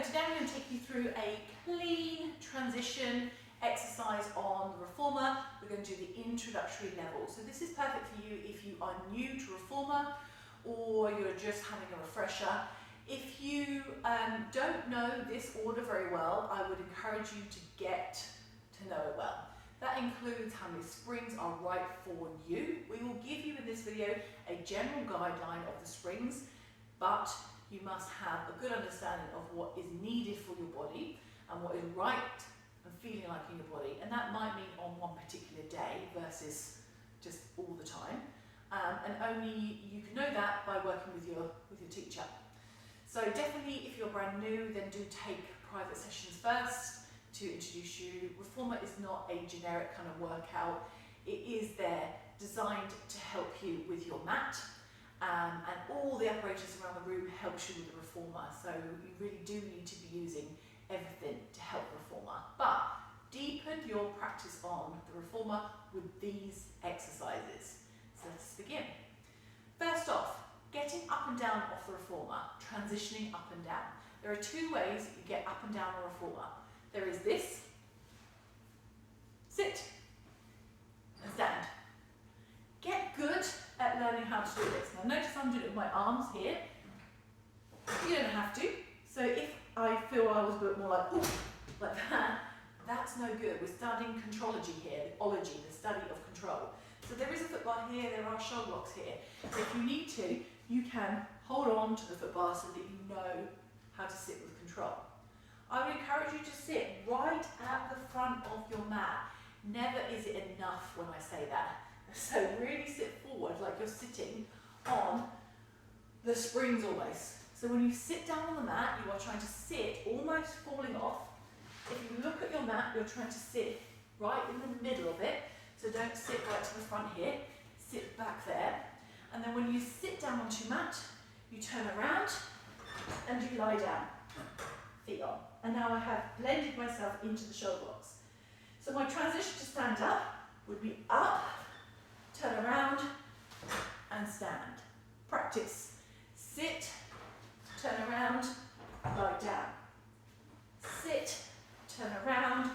today I'm going to take you through a clean transition exercise on the reformer. We're going to do the introductory level. So this is perfect for you if you are new to reformer or you're just having a refresher. If you don't know this order very well, I would encourage you to get to know it well. That includes how many springs are right for you. We will give you in this video a general guideline of the springs, but you must have a good understanding of what is needed for your body and what is right and feeling like in your body. And that might mean on one particular day versus just all the time. And only you can know that by working with your teacher. So definitely if you're brand new, then do take private sessions first to introduce you. Reformer is not a generic kind of workout. It is there designed to help you with your mat. And all the apparatus around the room helps you with the reformer. So you really do need to be using everything to help the reformer. But deepen your practice on the reformer with these exercises. So let's begin. First off, getting up and down off the reformer, transitioning up and down. There are two ways that you get up and down a reformer. There is this, sit and stand. Get good at learning how to do this. Now notice I'm doing it with my arms here. You don't have to. So if I feel I was a bit more like, ooh, like that, that's no good. We're studying contrology here, the ology, the study of control. So there is a foot bar here, there are shoulder blocks here. So if you need to, you can hold on to the foot bar so that you know how to sit with control. I would encourage you to sit right at the front of your mat. Never is it enough when I say that. So really sit forward like you're sitting on the springs almost. So when you sit down on the mat, you are trying to sit almost falling off. If you look at your mat, you're trying to sit right in the middle of it. So don't sit right to the front here, sit back there. And then when you sit down onto your mat, you turn around and you lie down, feet on. And now I have blended myself into the shoulder blocks. So my transition to stand up would be up, turn around and stand. Practice. Sit, turn around, lie down. Sit, turn around,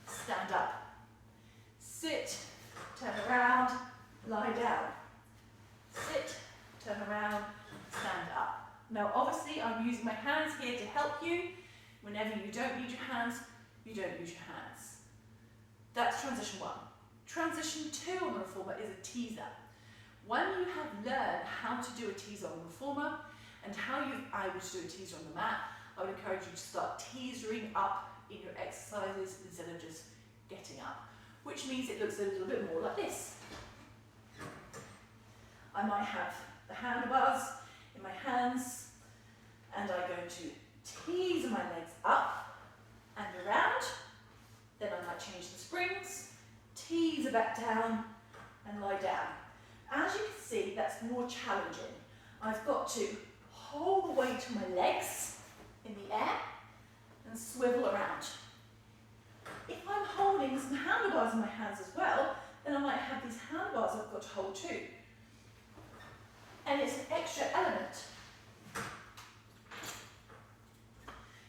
stand up. Sit, turn around, lie down. Sit, turn around, stand up. Now obviously I'm using my hands here to help you. Whenever you don't need your hands, you don't use your hands. That's transition one. Transition two on the reformer is a teaser. When you have learned how to do a teaser on the reformer and how you're able to do a teaser on the mat, I would encourage you to start teasering up in your exercises instead of just getting up, which means it looks a little bit more like this. I might have the handlebars in my hands and I go to tease my legs up and around. Then I might change the springs, tease it back down and lie down. As you can see, that's more challenging. I've got to hold the weight of my legs in the air and swivel around. If I'm holding some handlebars in my hands as well, then I might have these handlebars I've got to hold too. And it's an extra element.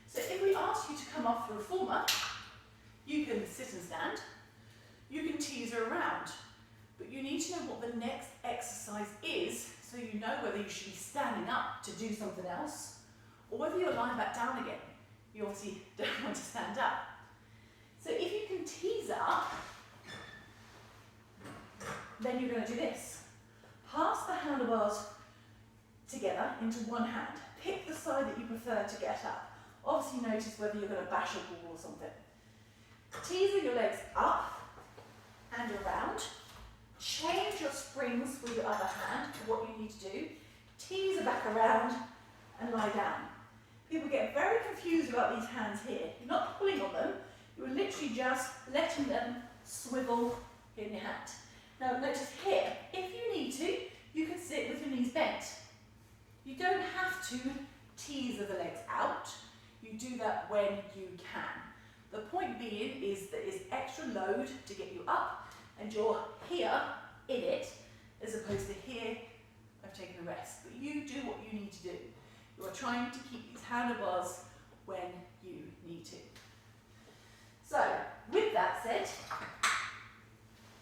So if we ask you to come off the reformer, you can sit and stand, you can teaser around, but you need to know what the next exercise is so you know whether you should be standing up to do something else or whether you're lying back down again. You obviously don't want to stand up. So if you can tease up, then you're going to do this. Pass the handlebars together into one hand. Pick the side that you prefer to get up. Obviously notice whether you're going to bash a ball or something. Teasing your legs up and around. Change your springs with your other hand for what you need to do. Tease it back around and lie down. People get very confused about these hands here. You're not pulling on them. You're literally just letting them swivel in your hand. Now notice here, if you need to, you can sit with your knees bent. You don't have to teaser the legs out. You do that when you can. The point being is that it's extra load to get you up and you're here in it as opposed to here, I've taken a rest. But you do what you need to do. You are trying to keep these handlebars when you need to. So, with that said,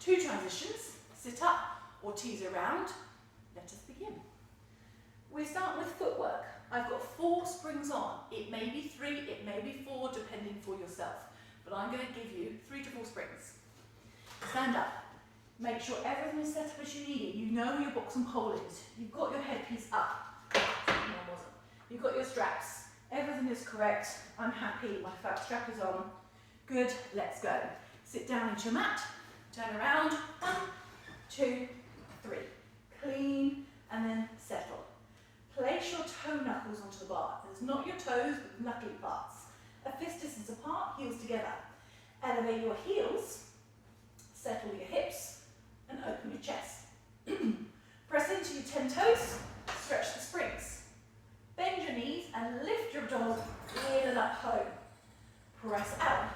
2 transitions, sit up or tease around. Let us begin. We start with footwork. I've got 4 springs on. It may be 3, it may be 4, depending for yourself. But I'm going to give you 3 to 4 springs. Stand up. Make sure everything is set up as you need it. You know where your box and pole is. You've got your headpiece up. No, it wasn't. You've got your straps. Everything is correct. I'm happy. My fat strap is on. Good. Let's go. Sit down into your mat. Turn around. 1, 2, 3. Clean and then settle. Place your toe knuckles onto the bar. It's not your toes, but the knuckly parts. A fist distance apart, heels together. Elevate your heels. Settle your hips and open your chest. Press into your 10 toes. Stretch the springs. Bend your knees and lift your abdominals in and up home. Press out.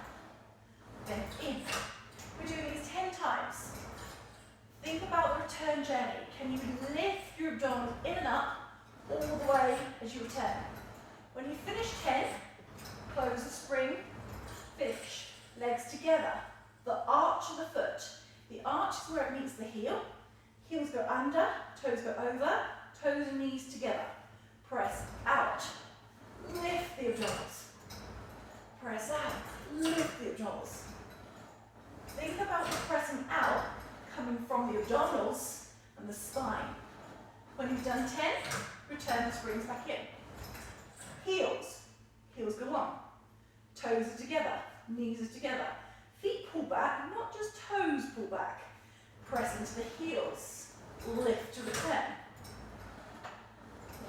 Bend in. We're doing these 10 times. Think about the return journey. Can you lift your abdominals in and up all the way as you return? When you finish 10, close the spring, finish. Legs together. The arch of the foot. The arch is where it meets the heel. Heels go under, toes go over, toes and knees together. Press out. Lift the abdominals. Press out. Lift the abdominals. Think about the pressing out coming from the abdominals and the spine. When you've done 10, return the springs back in. Heels. Heels go on. Toes are together. Knees are together. Feet pull back, not just toes pull back. Press into the heels. Lift to return.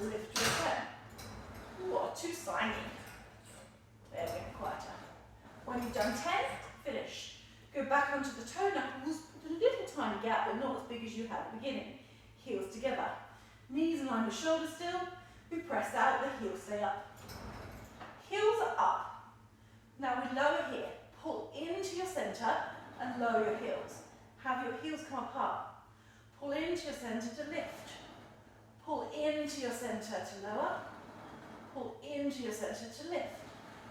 Lift to return. Ooh, too slimy. There we go, quieter. When you've done 10, finish. Go back onto the toe knuckles, put a little tiny gap, but not as big as you had at the beginning. Heels together. Knees in line with shoulders still. We press out, the heels stay up. Heels are up. Now we lower here. Pull into your centre and lower your heels. Have your heels come apart. Pull into your centre to lift. Pull into your centre to lower. Pull into your centre to lift.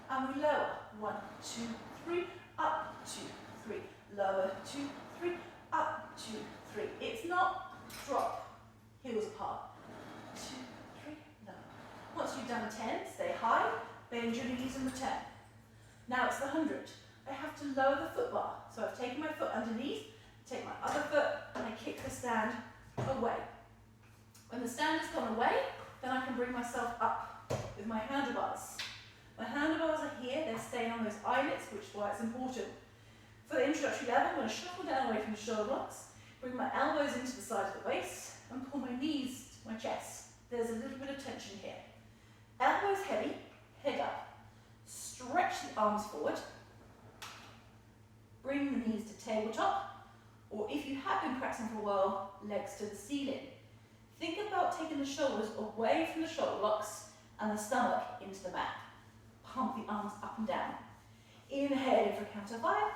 And we lower. 1, 2, 3, up, 2, 3. Lower, 2, 3, up, 2, 3. It's not drop. Heels apart. 2, 3, lower. Once you've done 10, stay high, bend your knees and return. Now it's the 100. I have to lower the foot bar. So I've taken my foot underneath, take my other foot, and I kick the stand away. When the stand has gone away, then I can bring myself up with my handlebars. My handlebars are here, they're staying on those eyelets, which is why it's important. For the introductory level, I'm going to shuffle down away from the shoulder blocks, bring my elbows into the side of the waist, and pull my knees to my chest. There's a little bit of tension here. Elbows heavy, head up. Stretch the arms forward. Bring the knees to tabletop, or if you have been practicing for a while, legs to the ceiling. Think about taking the shoulders away from the shoulder blocks and the stomach into the mat. Pump the arms up and down. Inhale in for a count of 5.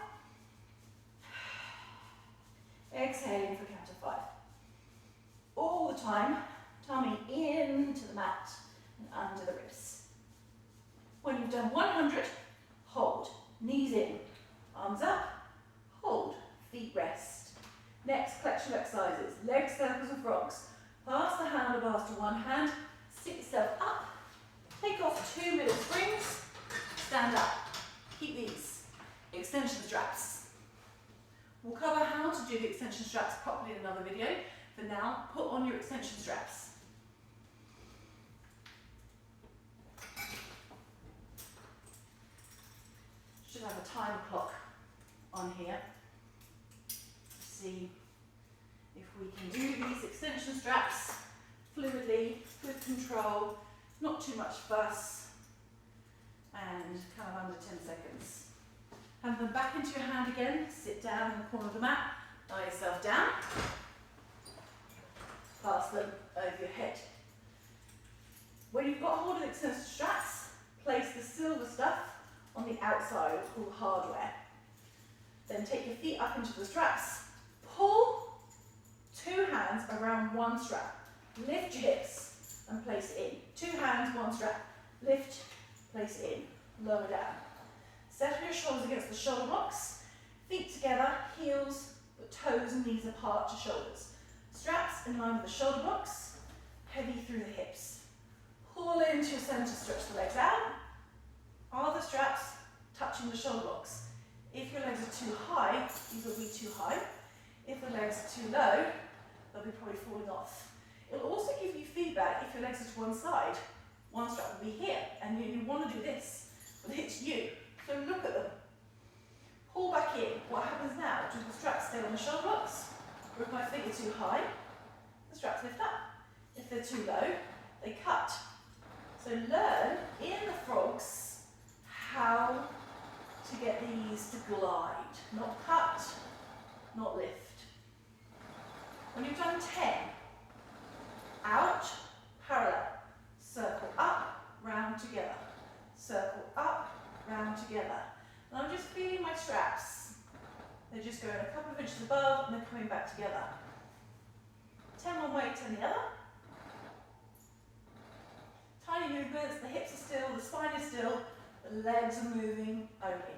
Exhale in for a count of 5. All the time, tummy into the mat and under the ribs. When you've done 100, hold. Knees in, arms up, hold, feet rest. Next, collection of exercises. Leg circles and frogs. Pass the handlebars to one hand, sit yourself up, take off 2 middle springs, stand up. Keep these. Extension straps. We'll cover how to do the extension straps properly in another video. For now, put on your extension straps. Should have a time clock on here. See if we can do these extension straps fluidly, with control, not too much fuss, and kind of under 10 seconds. Hand them back into your hand again, sit down in the corner of the mat, lie yourself down, pass them over your head. When you've got hold of the extension straps, place the silver stuff on the outside, it's called hardware. Then take your feet up into the straps, pull 2 hands around 1 strap, lift your hips and place it in. 2 hands, 1 strap, lift, place it in. lower down. Settle your shoulders against the shoulder blocks, feet together, heels, but toes and knees apart to shoulders. Straps in line with the shoulder blocks, heavy through the hips. Pull into your centre, stretch the legs out. Are the straps touching the shoulder blocks? If your legs are too high, these will be too high. If the legs are too low, they'll be probably falling off. It'll also give you feedback if your legs are to one side. One strap will be here, and you want to do this, but it's you. So look at them. Pull back in. What happens now? Do the straps stay on the shoulder blocks? Or if my feet are too high, the straps lift up. If they're too low, they cut. So learn in the frogs how to get these to glide. Not cut, not lift. When you've done 10, out, parallel, circle up, round together, circle up, round together. And I'm just feeling my straps. They're just going a couple of inches above and they're coming back together. 10 one way, 10 the other. Tiny movements, the hips are still, the spine is still, the legs are moving only.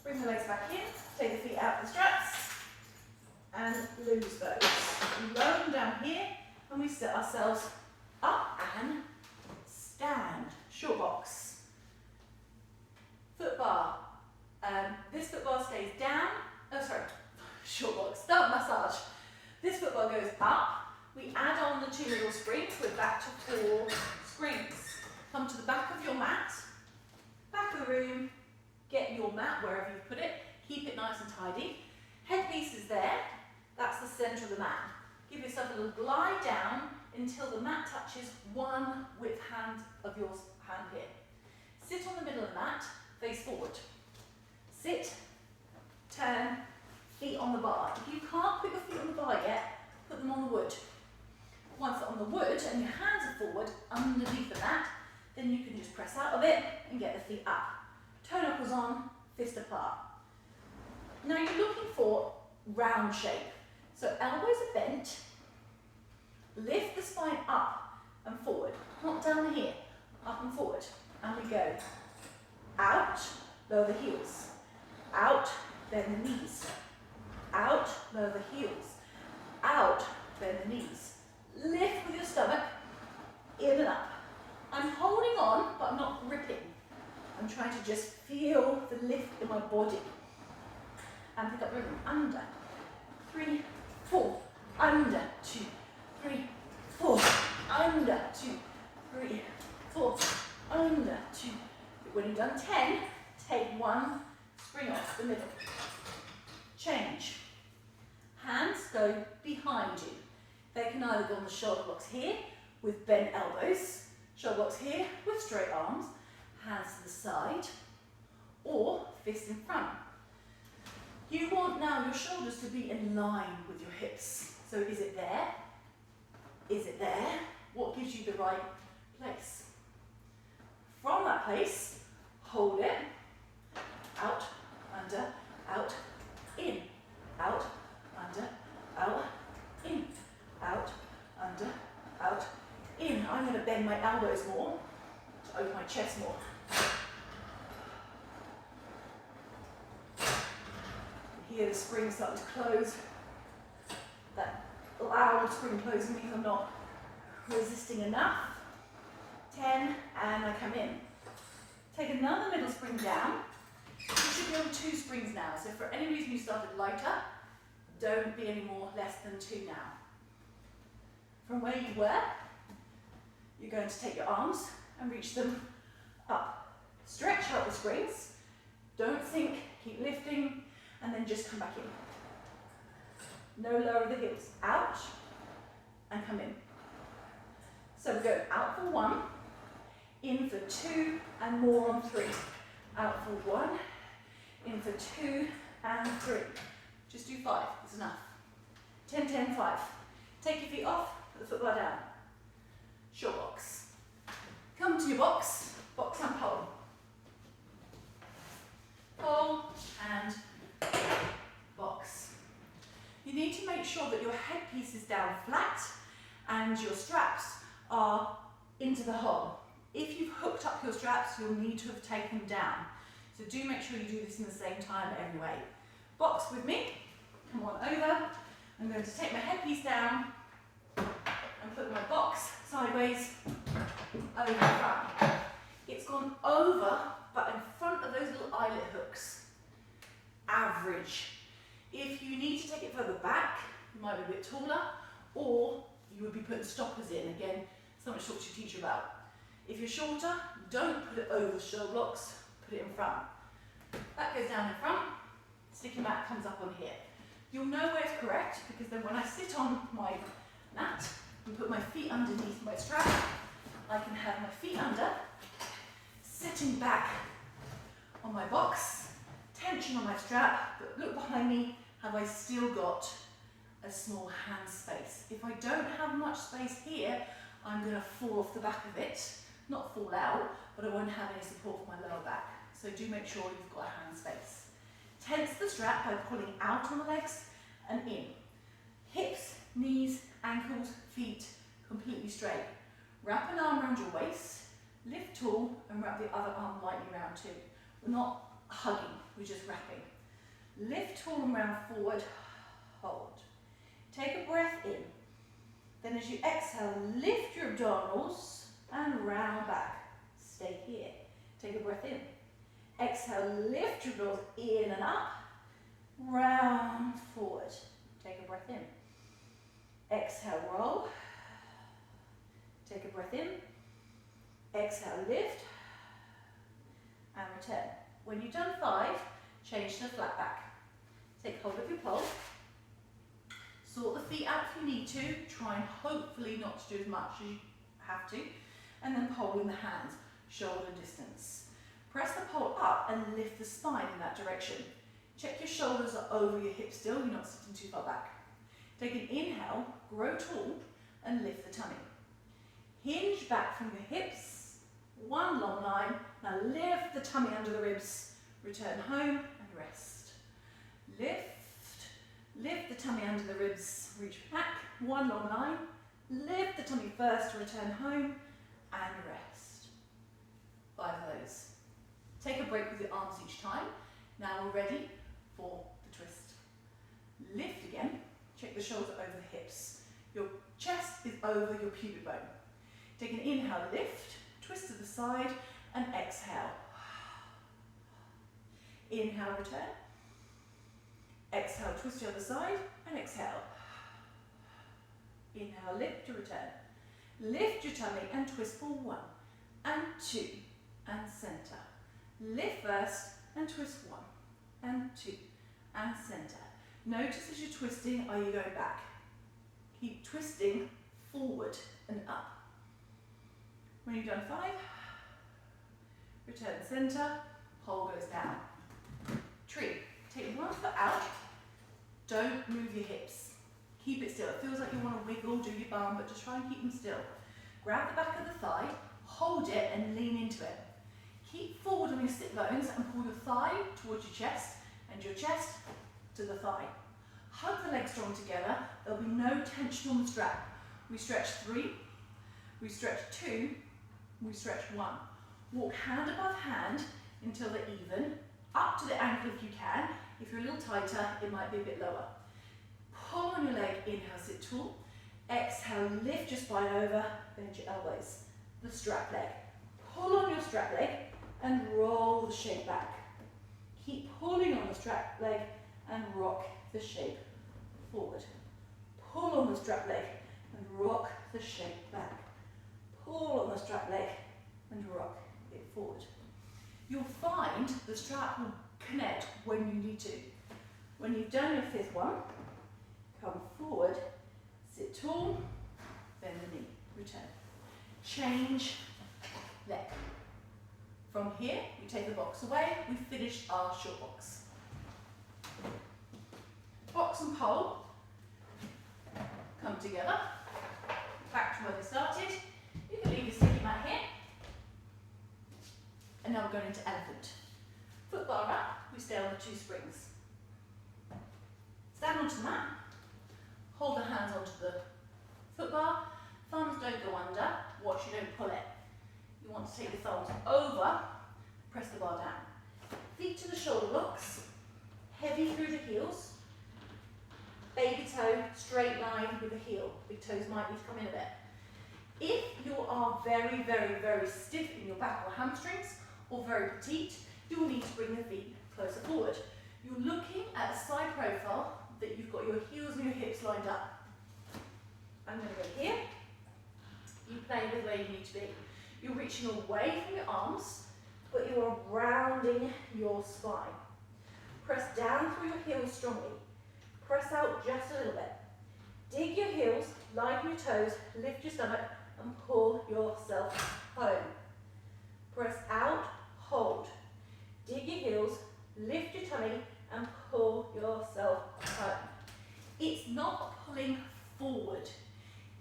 Bring the legs back in, take the feet out of the straps, and lose those. We lower them down here, and we set ourselves up and stand. Short box. Foot bar. This foot bar stays down. Oh, sorry. Short box. Stomach massage. This foot bar goes up. We add on the 2 middle springs. We're back to 4 springs. Come to the back of your mat. Back of the room. Get your mat wherever you put it. Keep it nice and tidy. Headpiece is there. That's the centre of the mat. Give yourself a little glide down until the mat touches one width hand of your hand here. Sit on the middle of the mat, face forward. Sit, turn, feet on the bar. If you can't put your feet on the bar yet, put them on the wood. Once they're on the wood and your hands are forward underneath the mat, then you can just press out of it and get the feet up. Toe knuckles on, fist apart. Now you're looking for round shape. So elbows are bent, lift the spine up and forward, not down here, up and forward. And we go out, lower the heels, out, bend the knees, out, lower the heels, out, bend the knees. Lift with your stomach, in and up. I'm holding on, but I'm not gripping. I'm trying to just feel the lift in my body. And pick up rhythm, under, 3, 4, under, 2, 3, 4, under, 2, 3, 4, under, 2. When you've done 10, take 1 spring off the middle. Change. Hands go behind you. They can either go on the shoulder blocks here with bent elbows, shoulder blocks here with straight arms, hands to the side, or fist in front. You want now your shoulders to be in line with your hips. So is it there? Is it there? What gives you the right place? From that place, hold it. Out, under, out, in. Out, under, out, in. Out, under, out, in. I'm going to bend my elbows more to open my chest more. Here the spring starting to close. That loud spring closing means I'm not resisting enough. 10, and I come in. Take another middle spring down. You should be on 2 springs now. So if for any reason you started lighter, don't be any more less than 2 now. From where you were, you're going to take your arms and reach them up. Stretch out the springs. Don't sink, keep lifting, and then just come back in. No lower the heels. Out, and come in. So we go out for 1, in for 2, and more on 3. Out for 1, in for 2, and 3. Just do 5, it's enough. 10, 10, 5. Take your feet off, put the foot bar down. Short box. Come to your box, box and pole. Pole and box. You need to make sure that your headpiece is down flat and your straps are into the hole. If you've hooked up your straps, you'll need to have taken them down. So do make sure you do this in the same time every way. Box with me, come on over. I'm going to take my headpiece down and put my box sideways over the front. It's gone over, but in front of those little eyelet hooks. Average. If you need to take it further back, you might be a bit taller, or you would be putting stoppers in. Again, something short to teach you about. If you're shorter, don't put it over the shoulder blocks, put it in front. That goes down in front, sticking back comes up on here. You'll know where it's correct, because then when I sit on my mat and put my feet underneath my strap, I can have my feet under, sitting back on my box, tension on my strap, but look behind me, have I still got a small hand space? If I don't have much space here, I'm going to fall off the back of it, not fall out, but I won't have any support for my lower back. So do make sure you've got a hand space. Tense the strap by pulling out on the legs and in. Hips, knees, ankles, feet, completely straight. Wrap an arm around your waist, lift tall, and wrap the other arm lightly around too. We're not hugging, we're just wrapping. Lift tall and round forward, hold. Take a breath in. Then as you exhale, lift your abdominals and round back. Stay here. Take a breath in. Exhale, lift your abdominals in and up, round forward. Take a breath in. Exhale, roll. Take a breath in. Exhale, lift, and return. When you've done 5, change to the flat back. Take hold of your pole. Sort the feet out if you need to. Try and hopefully not to do as much as you have to. And then pole in the hands, shoulder distance. Press the pole up and lift the spine in that direction. Check your shoulders are over your hips still, you're not sitting too far back. Take an inhale, grow tall, and lift the tummy. Hinge back from your hips, one long line. Now lift the tummy under the ribs, return home and rest. Lift the tummy under the ribs, reach back, one long line. Lift the tummy first, return home and rest. 5 of those. Take a break with your arms each time. Now we're ready for the twist. Lift again, check the shoulders over the hips. Your chest is over your pubic bone. Take an inhale, lift, twist to the side, and exhale. Inhale, return. Exhale, twist to the other side, and exhale. Inhale, lift to return. Lift your tummy and twist for 1 and 2 and center. Lift first and twist 1 and 2 and center. Notice as you're twisting, are you going back? Keep twisting forward and up. When you've done 5, return center, pole goes down. Tree, take 1 foot out, don't move your hips. Keep it still. It feels like you want to wiggle, do your bum, but just try and keep them still. Grab the back of the thigh, hold it and lean into it. Keep forward on your sit bones and pull your thigh towards your chest and your chest to the thigh. Hug the legs strong together. There'll be no tension on the strap. We stretch 3, we stretch 2, we stretch 1. Walk hand above hand until they're even, up to the ankle if you can. If you're a little tighter, it might be a bit lower. Pull on your leg, inhale, sit tall. Exhale, lift your spine over, bend your elbows. The strap leg. Pull on your strap leg and roll the shape back. Keep pulling on the strap leg and rock the shape forward. Pull on the strap leg and rock the shape back. Pull on the strap leg and rock it forward. You'll find the strap will connect when you need to. When you've done your 5th one, come forward, sit tall, bend the knee, return. Change leg. From here, we take the box away, we finish our short box. Box and pole come together, back to where we started. You can leave your sticky mat here. And now we're going into elephant. Foot bar up, we stay on the 2 springs. Stand onto the mat, hold the hands onto the foot bar, thumbs don't go under, watch you don't pull it. You want want to take your thumbs over, press the bar down. Feet to the shoulder blocks, heavy through the heels. Baby toe, straight line with the heel. Big toes might need to come in a bit. If you are very, very, very stiff in your back or hamstrings, or very petite, you will need to bring the feet closer forward. You're looking at a side profile that you've got your heels and your hips lined up. I'm going to go here. You play with where you need to be. You're reaching away from your arms, but you are rounding your spine. Press down through your heels strongly. Press out just a little bit. Dig your heels, lighten your toes, lift your stomach, and pull yourself home. Press out, hold. Dig your heels, lift your tummy, and pull yourself home. It's not pulling forward.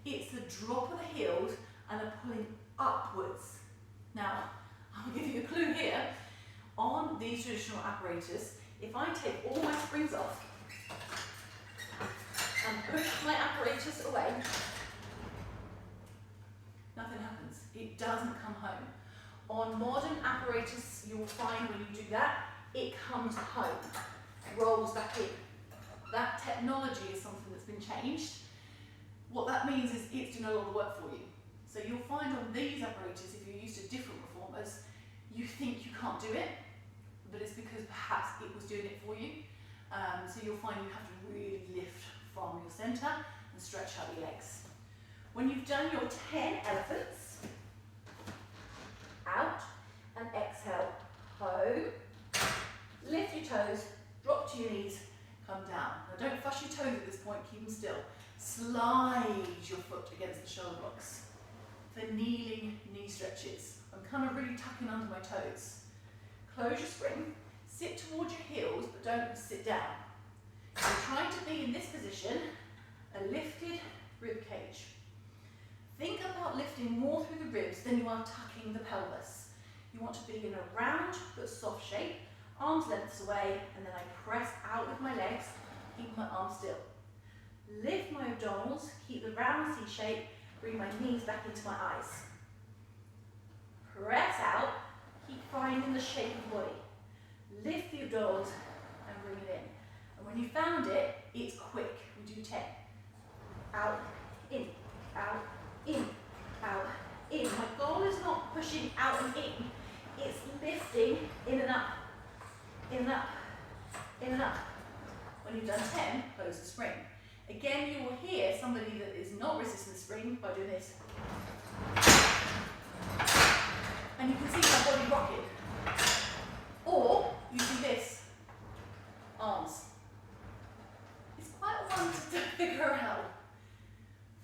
It's the drop of the heels and a pulling upwards. Now, I'll give you a clue here. On these traditional apparatus, if I take all my springs off and push my apparatus away, nothing happens. It doesn't come home. On modern apparatus, you will find when you do that, it comes home, rolls back in. That technology is something that's been changed. What that means is it's doing a lot of the work for you. So you'll find on these apparatus, if you're used to different reformers, you think you can't do it, but it's because perhaps it was doing it for you. So you'll find you have to really lift from your centre and stretch out your legs. When you've done your 10 elephants, out and exhale, home, lift your toes, drop to your knees, come down. Now don't fuss your toes at this point, keep them still. Slide your foot against the shoulder blocks for kneeling knee stretches. I'm kind of really tucking under my toes. Close your spring, sit towards your heels, but don't sit down. You're trying to be in this position, a lifted rib cage. Think about lifting more through the ribs than you are tucking the pelvis. You want to be in a round but soft shape, arms lengths away, and then I press out with my legs, keep my arms still. Lift my abdominals, keep the round C shape, bring my knees back into my eyes. Press out, keep finding the shape of the body. Lift the abdominals and bring it in. And when you found it, it's quick. We do 10. Out, in, out, in, out, in. My goal is not pushing out and in, it's lifting in and up, in and up, in and up. When you've done 10, close the spring. Again, you will hear somebody that is not resisting the spring by doing this. And you can see my body rocking. Or you do this, arms. It's quite a one to figure out.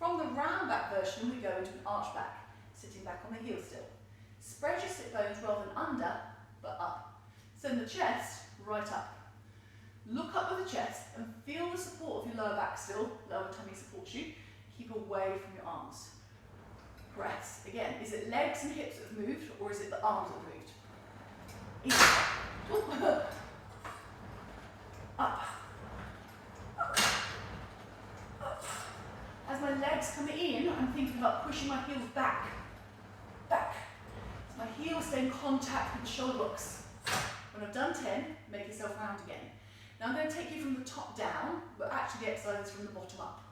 From the round back version, we go into an arch back, sitting back on the heel still. Spread your sit bones rather than under, but up. Send the chest right up. Look up with the chest and feel the support of your lower back still. Lower tummy supports you. Keep away from your arms. Press. Again, is it legs and hips that have moved, or is it the arms that have moved? Up. Up. Up. As my legs come in, I'm thinking about pushing my heels back. Back. So my heels stay in contact with the shoulder blocks. When I've done 10, make yourself round again. Now I'm going to take you from the top down, but actually the exercise is from the bottom up.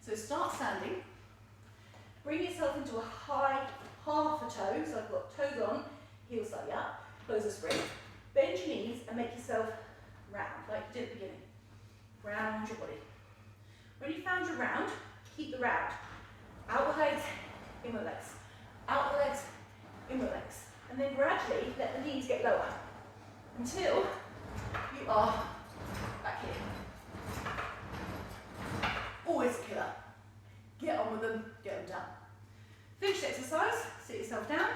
So start standing. Bring yourself into a high half a toe. So I've got toes on, heels slightly up. Close the spring. Bend your knees and make yourself round, like you did at the beginning. Round your body. When you found your round, keep the round. Out with legs, in with legs. Out with legs, in with legs. And then gradually let the knees get lower until you are back here. Always a killer. Get on with them, get them done. Finish the exercise, sit yourself down.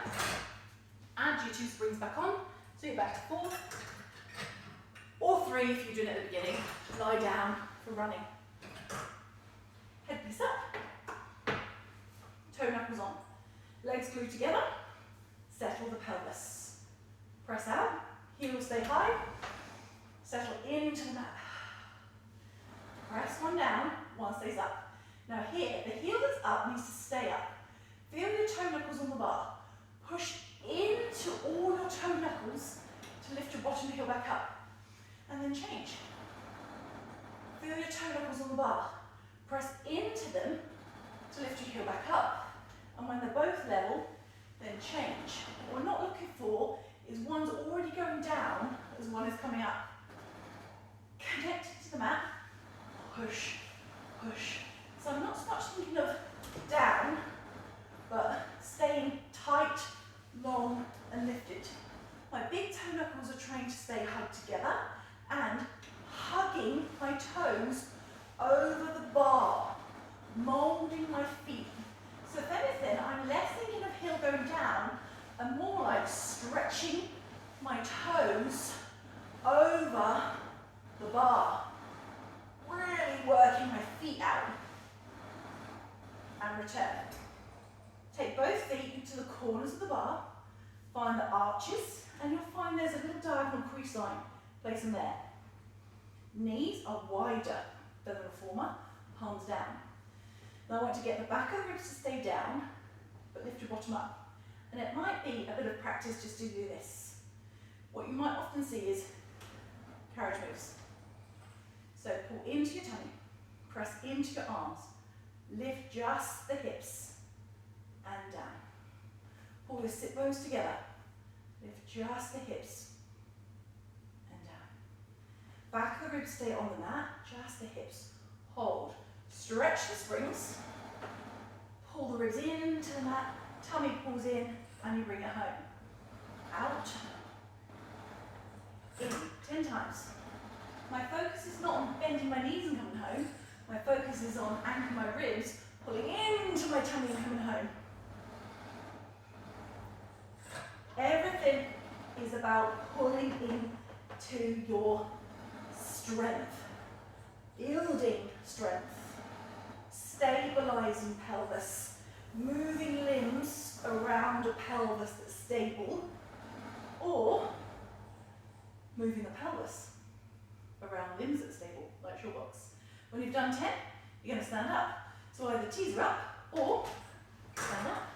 Add your 2 springs back on, so you're back to 4. Or 3 if you're doing it at the beginning. Lie down for running. Headpiece up. Toe knuckles on. Legs glued together. Settle the pelvis. Press out. Heels stay high. Settle into the mat. Press one down, one stays up. Now here, the heel that's up needs to stay up. Feel your toe knuckles on the bar. Push in then change. Feel your toe knuckles on the bar. Press into them to lift your heel back up. And when they're both level, then change. What we're not looking for is one's already going down as one is coming up. Connect to the mat, push, push. So I'm not so much thinking of down, but staying tight, long, and lifted. My big toe knuckles are trained to stay hugged together and hugging my toes over the bar, moulding my feet. So if anything, I'm less thinking of heel going down and more like stretching my toes over the bar. Really working my feet out. And return. Take both feet to the corners of the bar, find the arches, and you'll find there's a little diagonal crease line. Place them there. Knees are wider than the reformer, palms down. Now I want to get the back of the ribs to stay down, but lift your bottom up. And it might be a bit of practice just to do this. What you might often see is carriage moves. So pull into your tummy, press into your arms, lift just the hips and down. Pull your sit bones together, lift just the hips and down. Back of the ribs stay on the mat, just the hips. Hold. Stretch the springs, pull the ribs into the mat, tummy pulls in, and you bring it home. Out, in, 10 times. My focus is not on bending my knees and coming home, my focus is on anchoring my ribs, pulling into my tummy and coming home. Everything is about pulling into your strength, building strength. Stabilizing pelvis, moving limbs around a pelvis that's stable, or moving the pelvis around limbs that are stable, like short box. When you've done 10, you're going to stand up. So either tease her up or stand up.